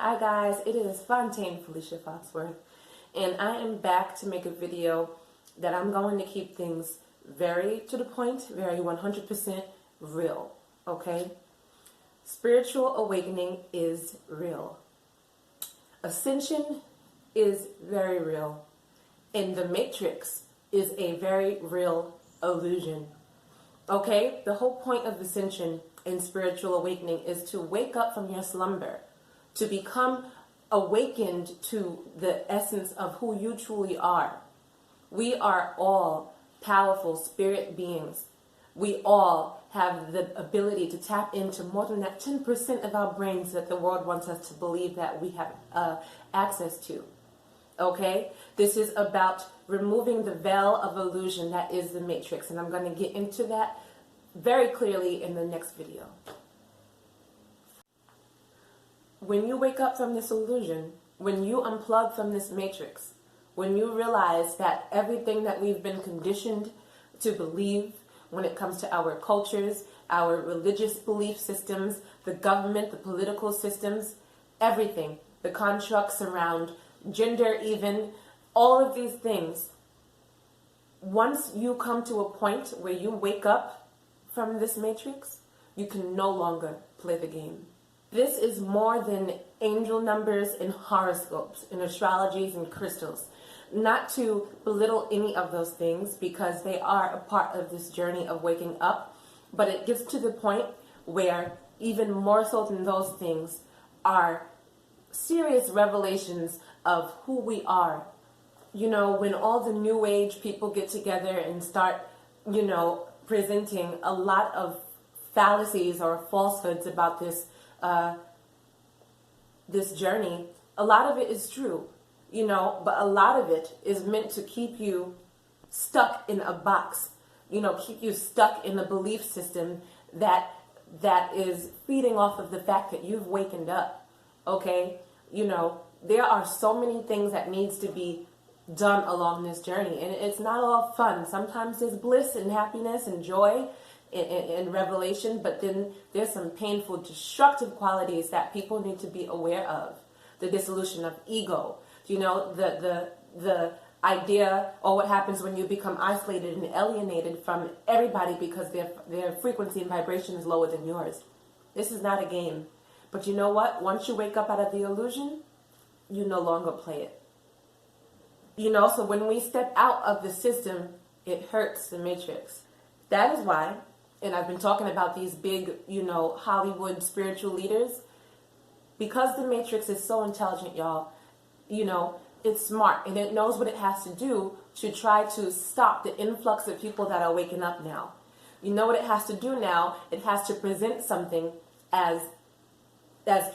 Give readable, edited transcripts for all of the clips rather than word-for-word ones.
Hi guys, it is Fontaine Felicia Foxworth, and I am back to make a video that I'm going to keep things very to the point, very 100% real, okay? Spiritual awakening is real. Ascension is very real, and the Matrix is a very real illusion, okay? The whole point of Ascension and spiritual awakening is to wake up from your slumber, to become awakened to the essence of who you truly are. We are all powerful spirit beings. We all have the ability to tap into more than that 10% of our brains that the world wants us to believe that we have access to. Okay? This is about removing the veil of illusion that is the Matrix, and I'm going to get into that very clearly in the next video. When you wake up from this illusion, when you unplug from this Matrix, when you realize that everything that we've been conditioned to believe when it comes to our cultures, our religious belief systems, the government, the political systems, everything, the constructs around gender even, all of these things, once you come to a point where you wake up from this Matrix, you can no longer play the game. This is more than angel numbers and horoscopes and astrologies and crystals. Not to belittle any of those things because they are a part of this journey of waking up, but it gets to the point where even more so than those things are serious revelations of who we are. You know, when all the new age people get together and start, presenting a lot of fallacies or falsehoods about this journey, a lot of it is true, but a lot of it is meant to keep you stuck in a box, keep you stuck in a belief system that is feeding off of the fact that you've wakened up, okay? There are so many things that needs to be done along this journey, and it's not all fun. Sometimes there's bliss and happiness and joy in revelation, but then there's some painful, destructive qualities that people need to be aware of. The dissolution of ego, the idea, or what happens when you become isolated and alienated from everybody because their frequency and vibration is lower than yours. This is not a game. But you know what? Once you wake up out of the illusion, you no longer play it. So when we step out of the system, it hurts the Matrix. That is why, and I've been talking about these big, Hollywood spiritual leaders, because the Matrix is so intelligent, y'all, it's smart and it knows what it has to do to try to stop the influx of people that are waking up now. You know what it has to do now? It has to present something as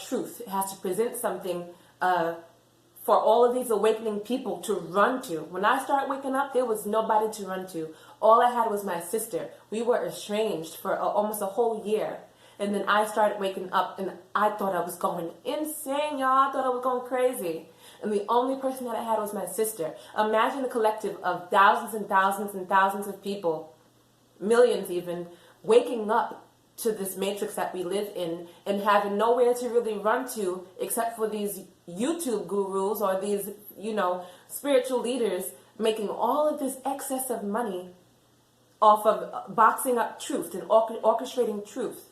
truth. It has to present something for all of these awakening people to run to. When I started waking up, there was nobody to run to. All I had was my sister. We were estranged for almost a whole year. And then I started waking up and I thought I was going insane, y'all. I thought I was going crazy. And the only person that I had was my sister. Imagine a collective of thousands and thousands and thousands of people, millions even, waking up to this Matrix that we live in and having nowhere to really run to except for these YouTube gurus or these, spiritual leaders making all of this excess of money off of boxing up truth and orchestrating truth.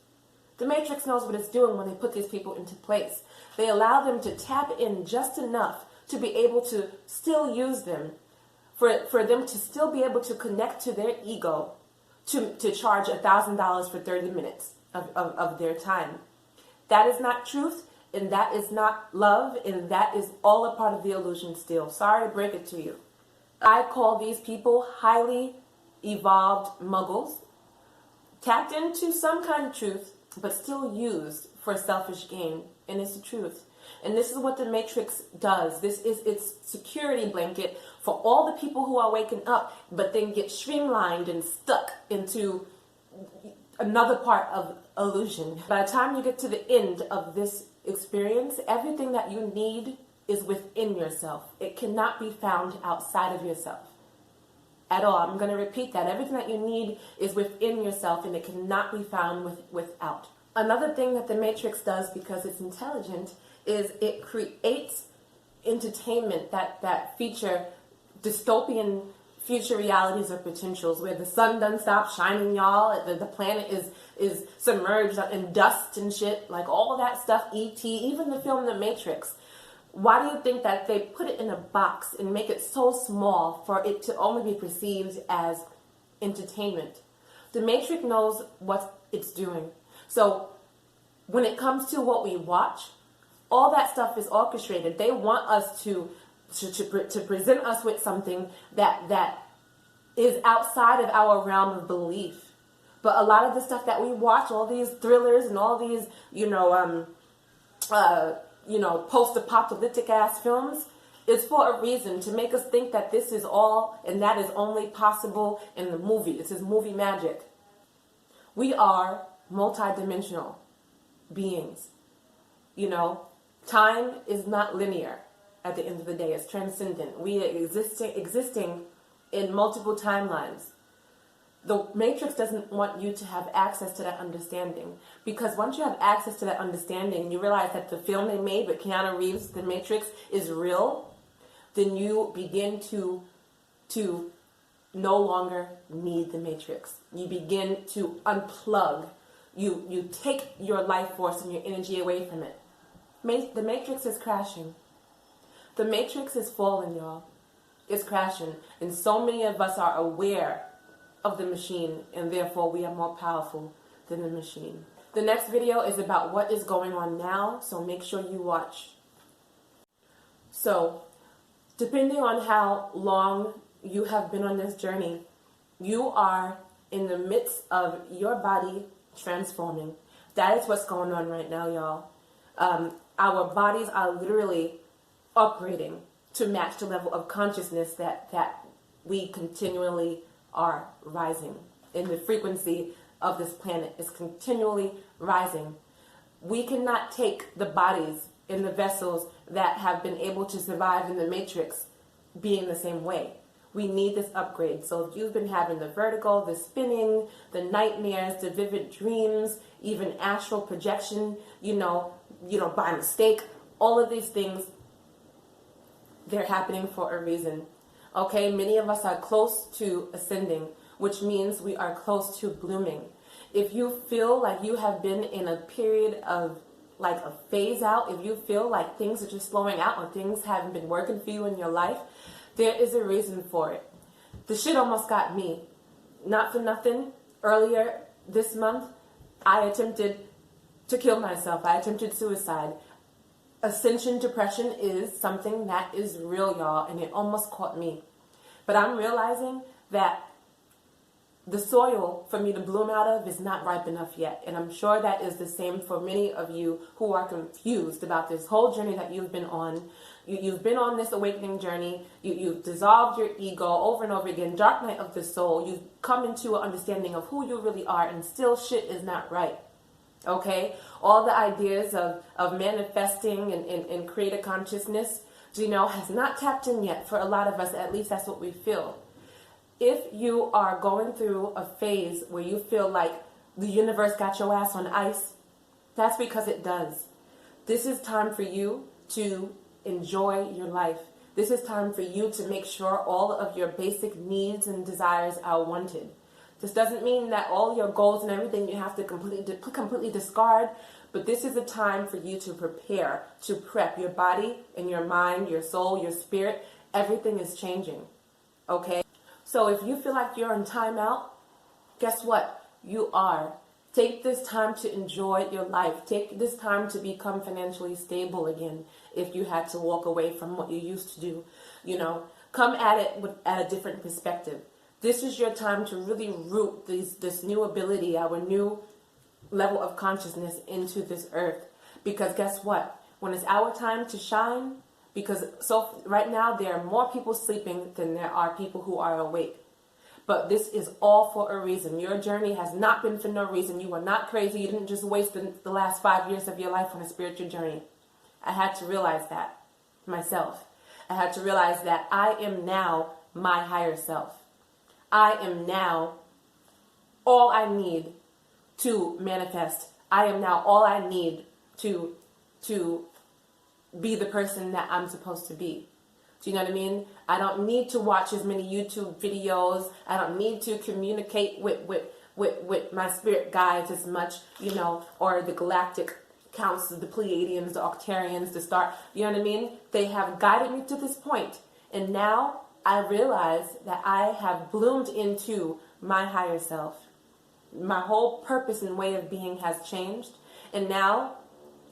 The Matrix knows what it's doing when they put these people into place. They allow them to tap in just enough to be able to still use them, for them to still be able to connect to their ego, to charge $1,000 for 30 minutes of their time. That is not truth, and that is not love, and that is all a part of the illusion still. Sorry to break it to you. I call these people highly evolved muggles, tapped into some kind of truth, but still used for selfish gain, and it's the truth. And this is what the Matrix does. This is its security blanket for all the people who are waking up, but then get streamlined and stuck into another part of illusion. By the time you get to the end of this experience, everything that you need is within yourself. It cannot be found outside of yourself at all. I'm going to repeat that. Everything that you need is within yourself, and it cannot be found without. Another thing that the Matrix does, because it's intelligent, is it creates entertainment that feature dystopian future realities or potentials where the sun doesn't stop shining, y'all. The planet is submerged in dust and shit, like all that stuff. E.T., even the film The Matrix. Why do you think that they put it in a box and make it so small for it to only be perceived as entertainment? The Matrix knows what it's doing. So when it comes to what we watch, all that stuff is orchestrated. They want us to present us with something that is outside of our realm of belief. But a lot of the stuff that we watch, all these thrillers and all these, post-apocalyptic ass films, is for a reason, to make us think that this is all and that is only possible in the movie. This is movie magic. We are multidimensional beings. Time is not linear. At the end of the day, it's transcendent. We are existing in multiple timelines. The Matrix doesn't want you to have access to that understanding, because once you have access to that understanding, you realize that the film they made with Keanu Reeves, The Matrix, is real, then you begin to no longer need the Matrix. You begin to unplug. You take your life force and your energy away from it. The Matrix is crashing. The Matrix is falling, y'all. It's crashing. And so many of us are aware of the machine, and therefore we are more powerful than the machine. The next video is about what is going on now, so make sure you watch. So, depending on how long you have been on this journey, you are in the midst of your body transforming. That is what's going on right now, y'all. Our bodies are literally operating to match the level of consciousness that we continually are rising. And the frequency of this planet is continually rising. We cannot take the bodies in the vessels that have been able to survive in the Matrix being the same way. We need this upgrade. So if you've been having the vertigo, the spinning, the nightmares, the vivid dreams, even astral projection, by mistake, all of these things, they're happening for a reason. Okay, many of us are close to ascending, which means we are close to blooming. If you feel like you have been in a period of like a phase out, if you feel like things are just slowing out or things haven't been working for you in your life, there is a reason for it. The shit almost got me. Not for nothing, earlier this month, I attempted to kill myself. I attempted suicide. Ascension depression is something that is real, y'all, and it almost caught me. But I'm realizing that the soil for me to bloom out of is not ripe enough yet. And I'm sure that is the same for many of you who are confused about this whole journey that you've been on. You've been on this awakening journey. You've dissolved your ego over and over again. Dark night of the soul. You've come into an understanding of who you really are, and still shit is not right. Okay? All the ideas of manifesting and creative consciousness, has not tapped in yet for a lot of us. At least that's what we feel. If you are going through a phase where you feel like the universe got your ass on ice, that's because it does. This is time for you to enjoy your life. This is time for you to make sure all of your basic needs and desires are wanted. This doesn't mean that all your goals and everything you have to completely discard, but this is a time for you to prepare, to prep your body and your mind, your soul, your spirit. Everything is changing. Okay? So if you feel like you're in timeout, guess what? You are. Take this time to enjoy your life. Take this time to become financially stable again if you had to walk away from what you used to do. Come at it at a different perspective. This is your time to really root this new ability, our new level of consciousness into this earth. Because guess what? When it's our time to shine, so right now there are more people sleeping than there are people who are awake. But this is all for a reason. Your journey has not been for no reason. You are not crazy. You didn't just waste the last 5 years of your life on a spiritual journey. I had to realize that myself. I had to realize that I am now my higher self. I am now all I need to manifest. I am now all I need to be the person that I'm supposed to be. Do you know what I mean? I don't need to watch as many YouTube videos. I don't need to communicate with my spirit guides as much, or the galactic council, the Pleiadians, the Octarians, the star. You know what I mean? They have guided me to this point. And now I realize that I have bloomed into my higher self. My whole purpose and way of being has changed. And now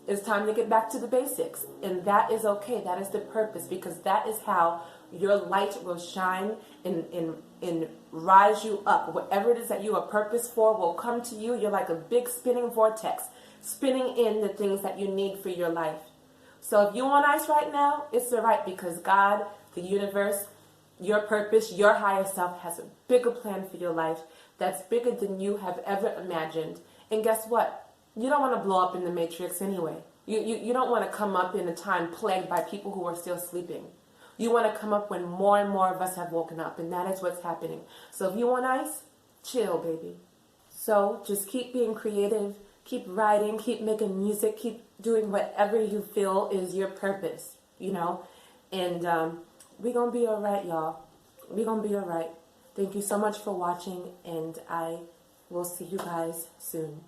it's time to get back to the basics. And that is okay. That is the purpose, because that is how your light will shine and rise you up. Whatever it is that you are purpose for will come to you. You're like a big spinning vortex, spinning in the things that you need for your life. So if you're on ice right now, it's all right, because God, the universe, your purpose, your higher self has a bigger plan for your life that's bigger than you have ever imagined. And guess what? You don't want to blow up in the matrix anyway. You don't want to come up in a time plagued by people who are still sleeping. You want to come up when more and more of us have woken up, and that is what's happening. So if you want ice, chill, baby. So just keep being creative, keep writing, keep making music, keep doing whatever you feel is your purpose, And we're going to be all right, y'all. We're going to be all right. Thank you so much for watching, and I will see you guys soon.